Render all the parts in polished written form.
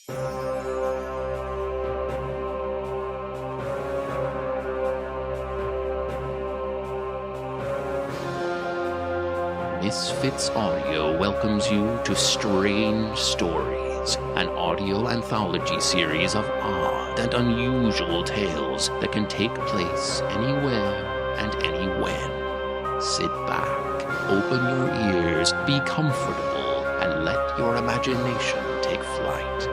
Misfits Audio welcomes you to Strange Stories, an audio anthology series of odd and unusual tales that can take place anywhere and anywhen. Sit back, open your ears, be comfortable, and let your imagination take flight.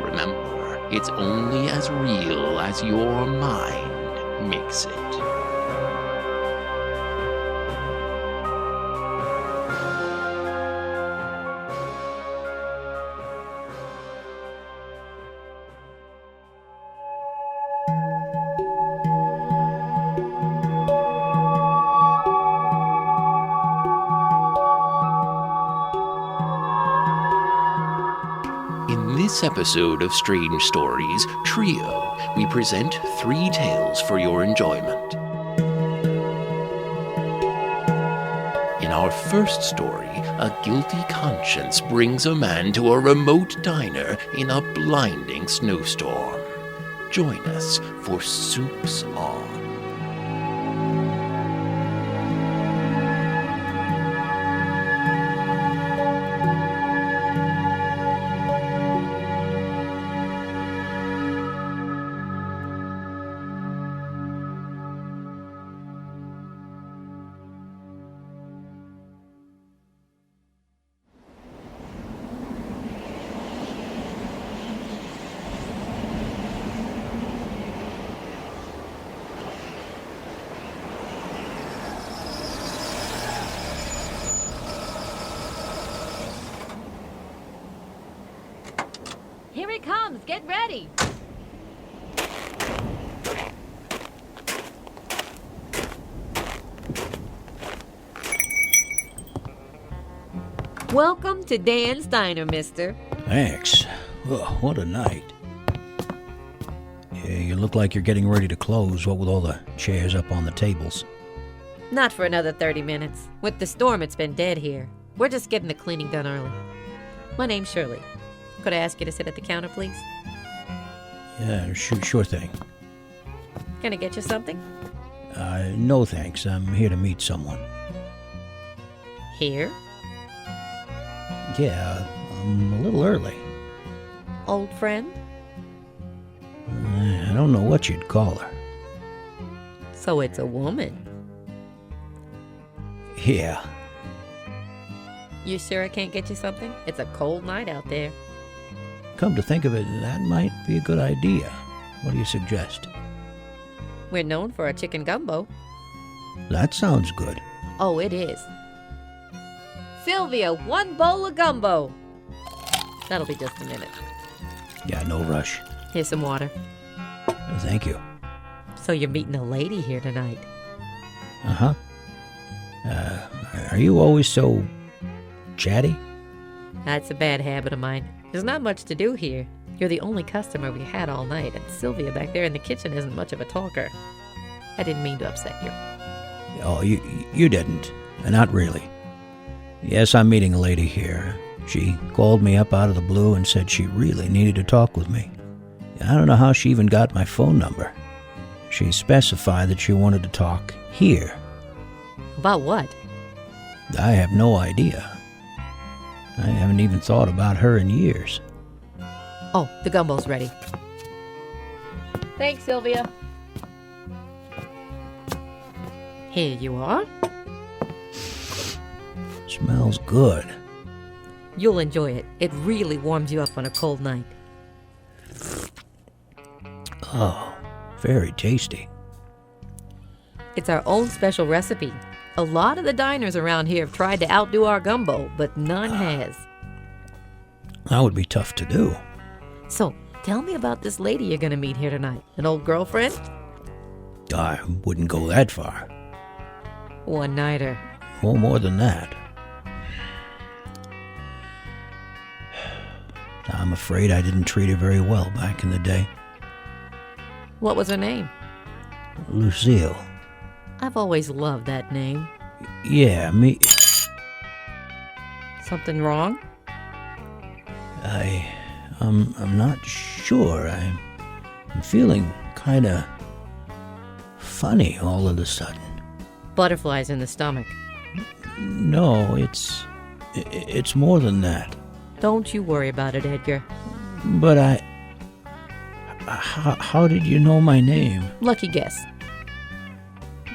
Remember, it's only as real as your mind makes it. In this episode of Strange Stories Trio, we present 3 tales for your enjoyment. In our first story, a guilty conscience brings a man to a remote diner in a blinding snowstorm. Join us for Soups On. Here it comes! Get ready! Welcome to Dan's Diner, mister. Thanks. Oh, what a night. Yeah, you look like you're getting ready to close, what with all the chairs up on the tables. Not for another 30 minutes. With the storm, it's been dead here. We're just getting the cleaning done early. My name's Shirley. Could I ask you to sit at the counter, please? Yeah, sure thing. Can I get you something? No thanks. I'm here to meet someone. Here? Yeah, I'm a little early. Old friend? I don't know what you'd call her. So it's a woman. Yeah. You sure I can't get you something? It's a cold night out there. Come to think of it, that might be a good idea. What do you suggest? We're known for our chicken gumbo. That sounds good. Oh, it is. Sylvia, 1 bowl of gumbo. That'll be just a minute. Yeah, no rush. Here's some water. Thank you. So you're meeting a lady here tonight. Uh-huh. Are you always so chatty? That's a bad habit of mine. There's not much to do here. You're the only customer we had all night, and Sylvia back there in the kitchen isn't much of a talker. I didn't mean to upset you. Oh, you didn't. Not really. Yes, I'm meeting a lady here. She called me up out of the blue and said she really needed to talk with me. I don't know how she even got my phone number. She specified that she wanted to talk here. About what? I have no idea. I haven't even thought about her in years. Oh, the gumbo's ready. Thanks, Sylvia. Here you are. Smells good. You'll enjoy it. It really warms you up on a cold night. Oh, very tasty. It's our own special recipe. A lot of the diners around here have tried to outdo our gumbo, but none has. That would be tough to do. So, tell me about this lady you're gonna meet here tonight. An old girlfriend? I wouldn't go that far. One-nighter. Oh, more than that. I'm afraid I didn't treat her very well back in the day. What was her name? Lucille. I've always loved that name. Yeah, me... Something wrong? I'm not sure. I'm feeling kind of funny all of a sudden. Butterflies in the stomach. No, it's more than that. Don't you worry about it, Edgar. But how did you know my name? Lucky guess.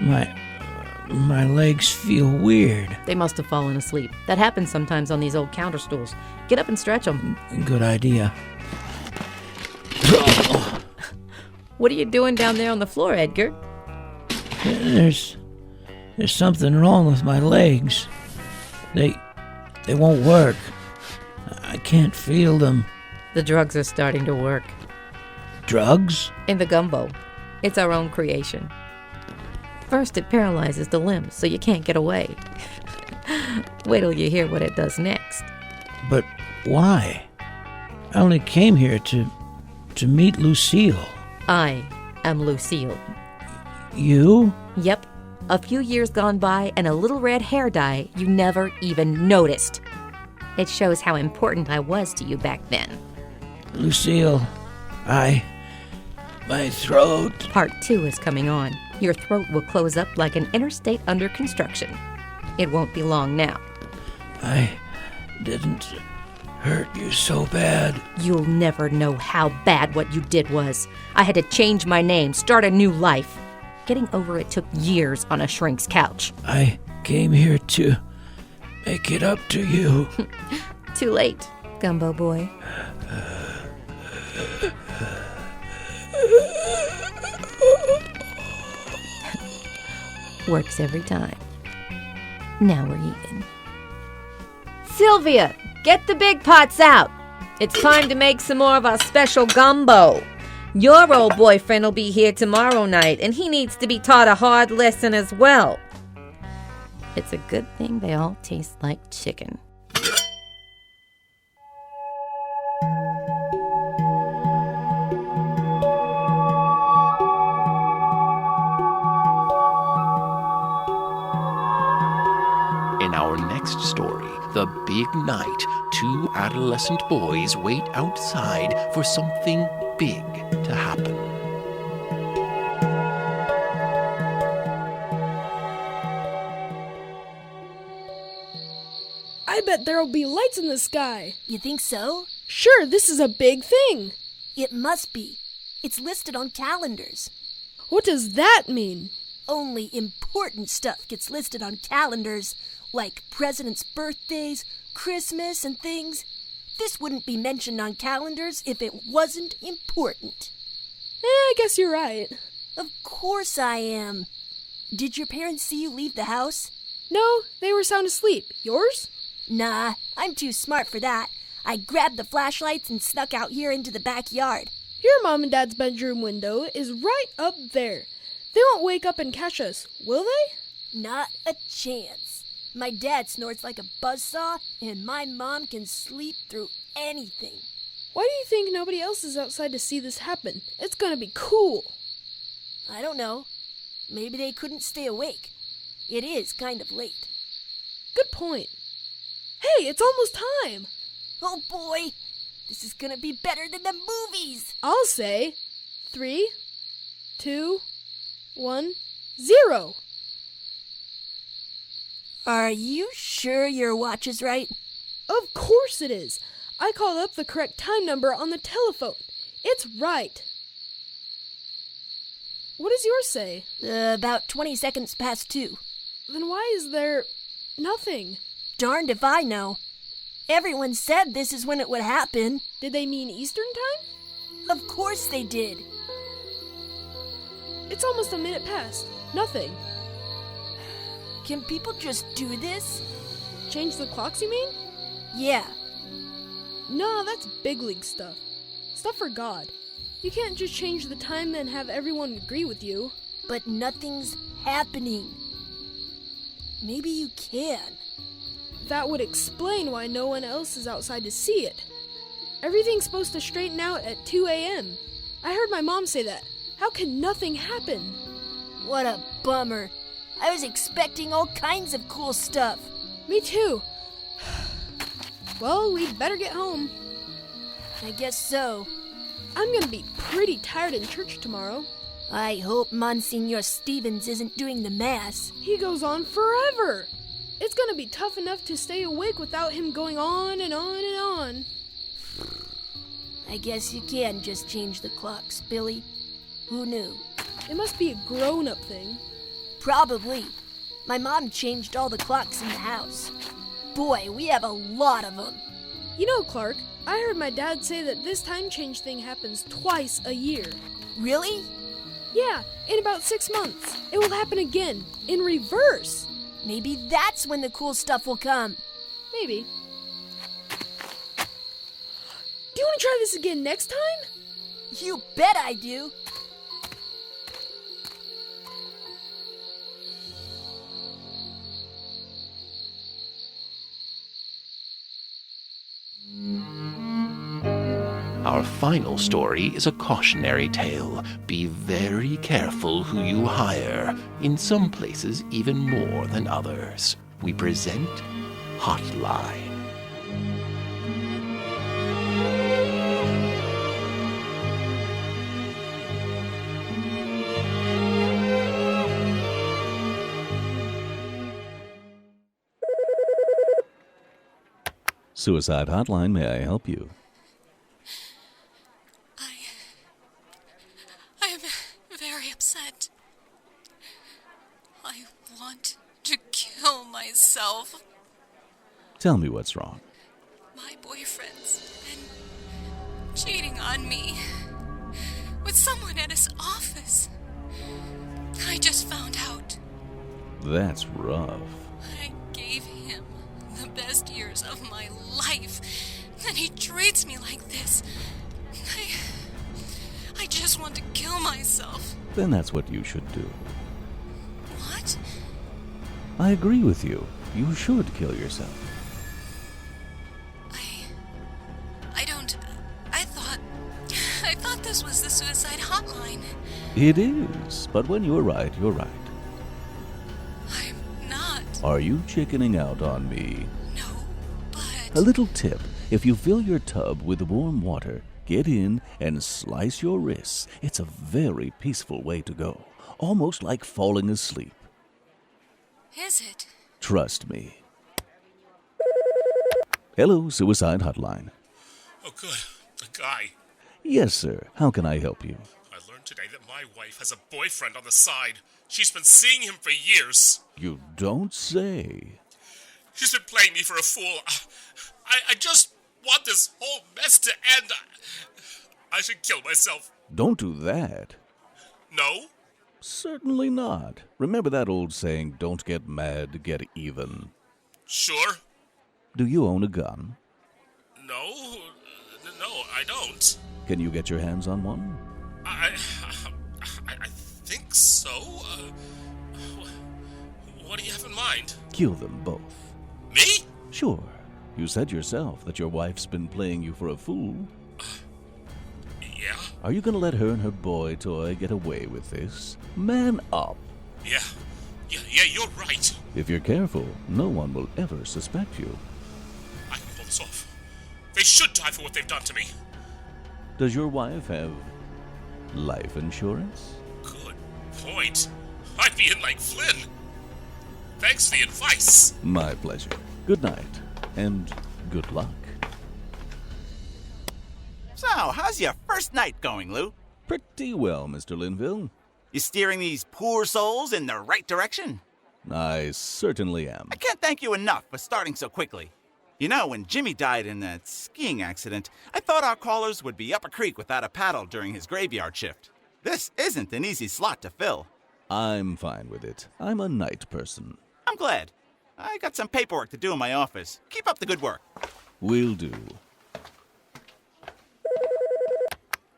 My legs feel weird. They must have fallen asleep. That happens sometimes on these old counter stools. Get up and stretch them. Good idea. What are you doing down there on the floor, Edgar? There's something wrong with my legs. They won't work. I can't feel them. The drugs are starting to work. Drugs? In the gumbo. It's our own creation. First, it paralyzes the limbs, so you can't get away. Wait till you hear what it does next. But why? I only came here to meet Lucille. I am Lucille. You? Yep. A few years gone by and a little red hair dye you never even noticed. It shows how important I was to you back then. Lucille, my throat. Part 2 is coming on. Your throat will close up like an interstate under construction. It won't be long now. I didn't hurt you so bad. You'll never know how bad what you did was. I had to change my name, start a new life. Getting over it took years on a shrink's couch. I came here to make it up to you. Too late, Gumbo Boy. Works every time. Now we're even. Sylvia, get the big pots out. It's time to make some more of our special gumbo. Your old boyfriend will be here tomorrow night, and he needs to be taught a hard lesson as well. It's a good thing they all taste like chicken. In our next story, The Big Night, 2 adolescent boys wait outside for something big to happen. I bet there'll be lights in the sky. You think so? Sure, this is a big thing. It must be. It's listed on calendars. What does that mean? Only important stuff gets listed on calendars, like presidents' birthdays, Christmas, and things. This wouldn't be mentioned on calendars if it wasn't important. I guess you're right. Of course I am. Did your parents see you leave the house? No, they were sound asleep. Yours? Nah, I'm too smart for that. I grabbed the flashlights and snuck out here into the backyard. Your mom and dad's bedroom window is right up there. They won't wake up and catch us, will they? Not a chance. My dad snorts like a buzzsaw, and my mom can sleep through anything. Why do you think nobody else is outside to see this happen? It's gonna be cool. I don't know. Maybe they couldn't stay awake. It is kind of late. Good point. Hey, it's almost time. Oh boy, this is gonna be better than the movies. I'll say 3, 2, 1, 0. Are you sure your watch is right? Of course it is. I called up the correct time number on the telephone. It's right. What does yours say? About 20 seconds past 2. Then why is there nothing? Darned if I know. Everyone said this is when it would happen. Did they mean Eastern time? Of course they did. It's almost a minute past. Nothing. Can people just do this? Change the clocks, you mean? Yeah. No, that's big league stuff. Stuff for God. You can't just change the time and have everyone agree with you. But nothing's happening. Maybe you can. That would explain why no one else is outside to see it. Everything's supposed to straighten out at 2 a.m. I heard my mom say that. How can nothing happen? What a bummer. I was expecting all kinds of cool stuff. Me too. Well, we'd better get home. I guess so. I'm gonna be pretty tired in church tomorrow. I hope Monsignor Stevens isn't doing the Mass. He goes on forever. It's gonna be tough enough to stay awake without him going on and on and on. I guess you can just change the clocks, Billy. Who knew? It must be a grown-up thing. Probably. My mom changed all the clocks in the house. Boy, we have a lot of them. You know, Clark, I heard my dad say that this time change thing happens twice a year. Really? Yeah, in about 6 months. It will happen again, in reverse. Maybe that's when the cool stuff will come. Maybe. Do you want to try this again next time? You bet I do. Our final story is a cautionary tale. Be very careful who you hire, in some places even more than others. We present Hotline. Suicide Hotline, may I help you? I'm very upset. I want to kill myself. Tell me what's wrong. My boyfriend's been cheating on me with someone at his office. I just found out. That's rough. I gave him the best years of my life, and he treats me like this. I just want to kill myself. Then that's what you should do. What? I agree with you. You should kill yourself. I thought this was the suicide hotline. It is, but when you're right, you're right. I'm not. Are you chickening out on me? No, but... A little tip. If you fill your tub with warm water, get in and slice your wrists. It's a very peaceful way to go. Almost like falling asleep. Is it? Trust me. Hello, Suicide Hotline. Oh, good. A guy. Yes, sir. How can I help you? I learned today that my wife has a boyfriend on the side. She's been seeing him for years. You don't say. She's been playing me for a fool. I just want this whole mess to end. I should kill myself. Don't do that. No? Certainly not. Remember that old saying, don't get mad, get even. Sure? Do you own a gun? No, I don't. Can you get your hands on one? I think so. What do you have in mind? Kill them both. Me? Sure. You said yourself that your wife's been playing you for a fool. Yeah? Are you going to let her and her boy toy get away with this? Man up. Yeah, you're right. If you're careful, no one will ever suspect you. I can pull this off. They should die for what they've done to me. Does your wife have life insurance? Good point. I'd be in like Flynn. Thanks for the advice. My pleasure. Good night, and good luck. So, how's your first night going, Lou? Pretty well, Mr. Linville. You steering these poor souls in the right direction? I certainly am. I can't thank you enough for starting so quickly. You know, when Jimmy died in that skiing accident, I thought our callers would be up a creek without a paddle during his graveyard shift. This isn't an easy slot to fill. I'm fine with it. I'm a night person. I'm glad. I got some paperwork to do in my office. Keep up the good work. Will do.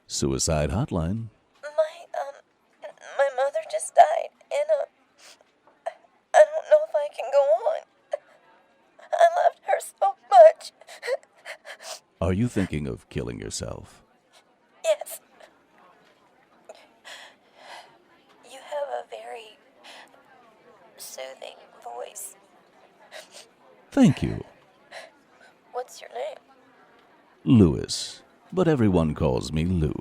Suicide Hotline. My mother just died, and, I don't know if I can go on. I loved her so much. Are you thinking of killing yourself? Yes. You have a very soothing voice. Thank you. What's your name? Lewis. but everyone calls me Lou.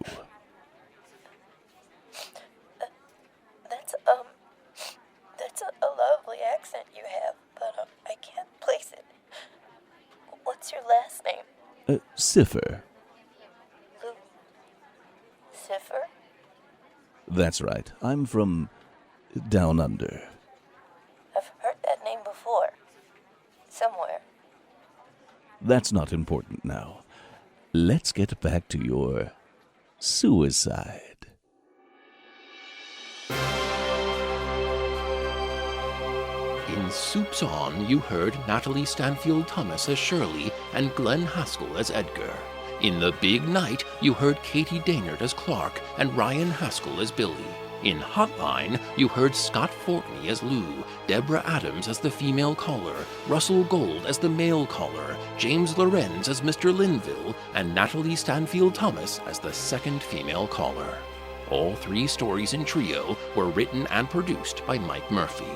That's a lovely accent you have, but I can't place it. What's your last name? Cipher. Lou Cipher? That's right. I'm from down under. I've heard that name before. Somewhere. That's not important now. Let's get back to your suicide. In Soups On, you heard Natalie Stanfield Thomas as Shirley and Glenn Haskell as Edgar. In The Big Night, you heard Katie DEHNART as Clark and Ryan Haskell as Billy. In Hotline, you heard Scott Fortney as Lou, Deborah Adams as the female caller, Russell Gold as the male caller, James Lorenz as Mr. Linville, and Natalie Stanfield Thomas as the second female caller. All 3 stories in trio were written and produced by Mike Murphy.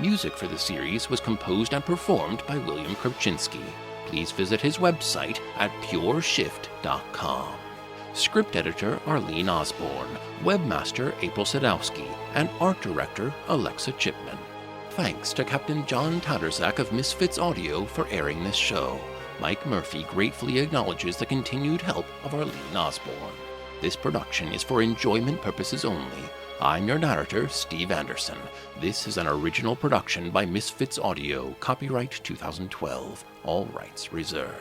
Music for the series was composed and performed by William Krupczynski. Please visit his website at pureshift.com. Script editor Arlene Osborne, webmaster April Sadowski, and art director Alexa Chipman. Thanks to Captain John Tattersach of Misfits Audio for airing this show. Mike Murphy gratefully acknowledges the continued help of Arlene Osborne. This production is for enjoyment purposes only. I'm your narrator, Steve Anderson. This is an original production by Misfits Audio, copyright 2012. All rights reserved.